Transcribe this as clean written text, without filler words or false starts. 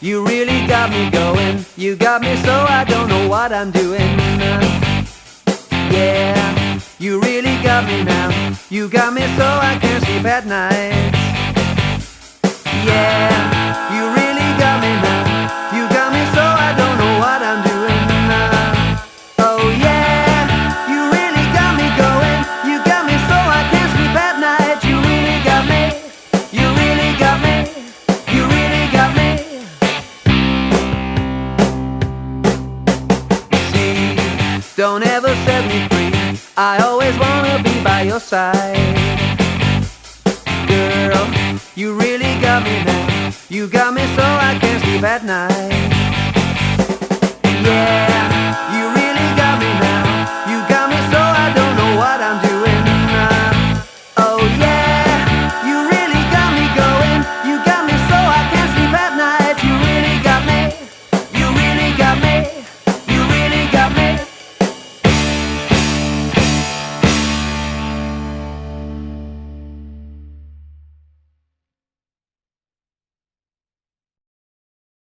you really got me going. You got me so I don't know what I'm doing. Yeah, you really got me now. You got me so I can't sleep at night. Yeah, you really got me now. You got me so I don't know what I'm doing. Oh yeah, you really got me going. You got me so I can't sleep at night. You really got me. You really got me. You really got me. See, don't ever set me free. I always wanna be by your side. Girl, you really got me now. You got me so I can't sleep at night. Yeah.